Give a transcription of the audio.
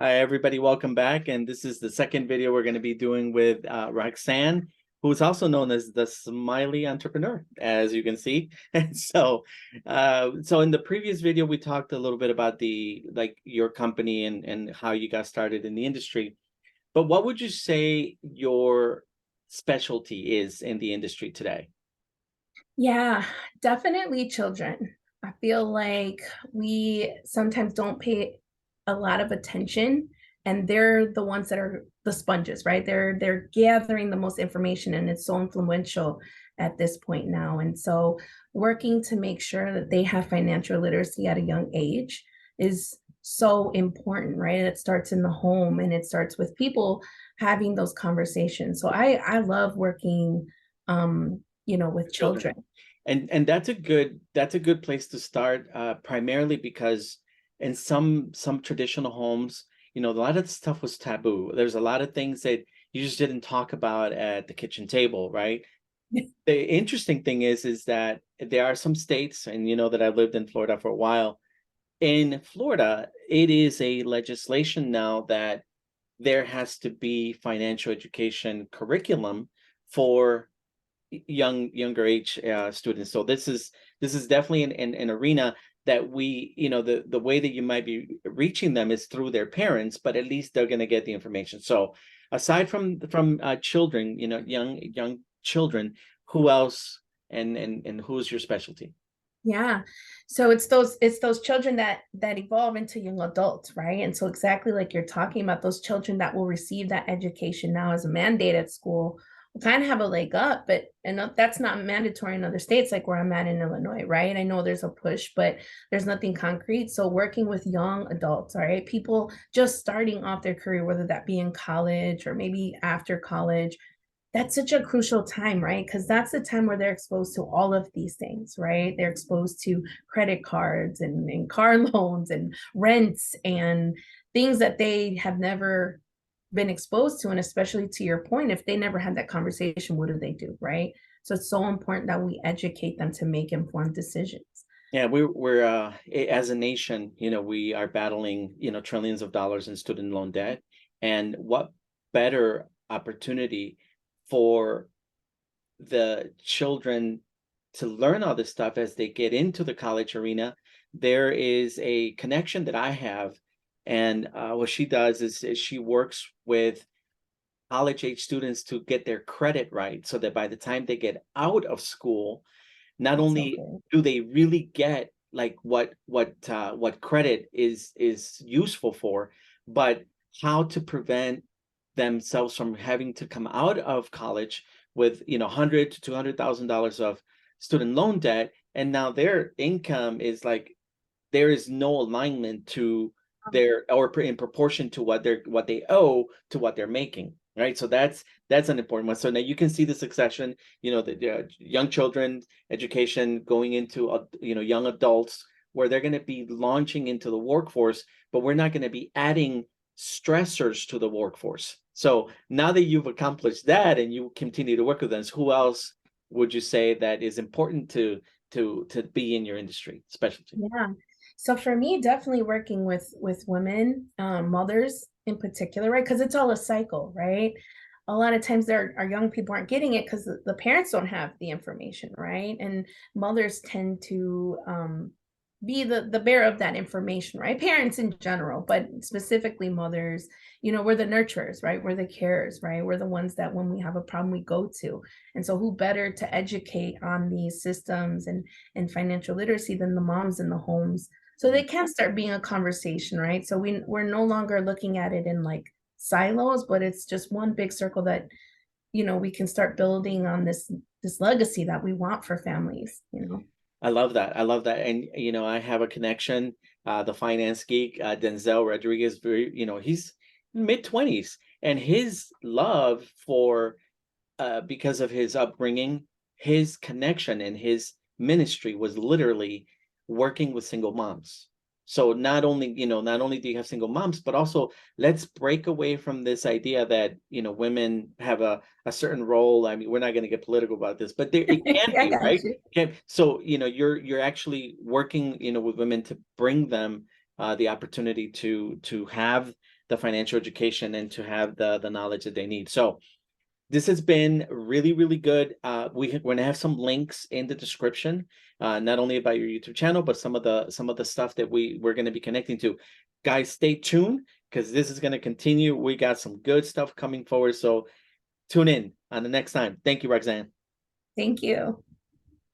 Hi, everybody. Welcome back. And this is the second video we're going to be doing with Roxanne, who is also known as the Smiley entrepreneur, as you can see. And so in the previous video, we talked a little bit about your company and how you got started in the industry. But what would you say your specialty is in the industry today? Yeah, definitely children. I feel like we sometimes don't pay a lot of attention, and they're the ones that are the sponges, right? They're gathering the most information, and it's so influential at this point now. And so working to make sure that they have financial literacy at a young age is so important, right? It starts in the home and it starts with people having those conversations. So I love working with Children. children. And that's a good place to start, primarily because in some traditional homes, a lot of the stuff was taboo. There's a lot of things that you just didn't talk about at the kitchen table, right? The interesting thing is that there are some states, and you know that I lived in Florida for a while. In Florida, it is a legislation now that there has to be financial education curriculum for younger age students. So this is definitely an arena that the way that you might be reaching them is through their parents, but at least they're going to get the information. So aside from children, young children, who else and who's your specialty? Yeah. So it's those children that evolve into young adults, right? And so exactly like you're talking about, those children that will receive that education now as a mandate at school will kind of have a leg up, but and that's not mandatory in other states like where I'm at in Illinois, right? I know there's a push, but there's nothing concrete. So working with young adults, all right, people just starting off their career, whether that be in college or maybe after college, that's such a crucial time, right? Because that's the time where they're exposed to all of these things, right? They're exposed to credit cards and car loans and rents and things that they have never been exposed to. And especially to your point, if they never had that conversation, what do they do, right? So it's so important that we educate them to make informed decisions. Yeah, as a nation, we are battling, trillions of dollars in student loan debt. And what better opportunity for the children to learn all this stuff as they get into the college arena? There is a connection that I have, and what she does is she works with college age students to get their credit right, so that by the time they get out of school, not That's so only good. do they really get like what credit is useful for, but how to prevent themselves from having to come out of college with $100 to $200,000 of student loan debt, and now their income is like there is no alignment to their or in proportion to what they owe to what they're making, right? So that's an important one. So now you can see the succession, the young children education going into young adults, where they're going to be launching into the workforce, but we're not going to be adding stressors to the workforce. So now that you've accomplished that and you continue to work with us, who else would you say that is important to be in your industry specialty? Yeah. So for me, definitely working with women, mothers in particular, right? Because it's all a cycle, right? A lot of times our young people aren't getting it because the parents don't have the information, right? And mothers tend to be the bearer of that information, right? Parents in general, but specifically mothers, we're the nurturers, right? We're the carers, right? We're the ones that when we have a problem, we go to. And so who better to educate on these systems and financial literacy than the moms in the homes, so they can start being a conversation, right? So we're no longer looking at it in like silos, but it's just one big circle that we can start building on this legacy that we want for families. I love that. I love that. And I have a connection, the finance geek, Denzel Rodriguez, very, he's mid-20s, and his love for because of his upbringing, his connection and his ministry was literally working with single moms. So not only do you have single moms, but also let's break away from this idea that women have a certain role. I mean, we're not going to get political about this, but it can I be, got right? you. So you're actually working with women to bring them the opportunity to have the financial education and to have the knowledge that they need. So this has been really, really good. We're going to have some links in the description, not only about your YouTube channel, but some of the stuff that we're going to be connecting to. Guys, stay tuned because this is going to continue. We got some good stuff coming forward. So tune in on the next time. Thank you, Roxanne. Thank you.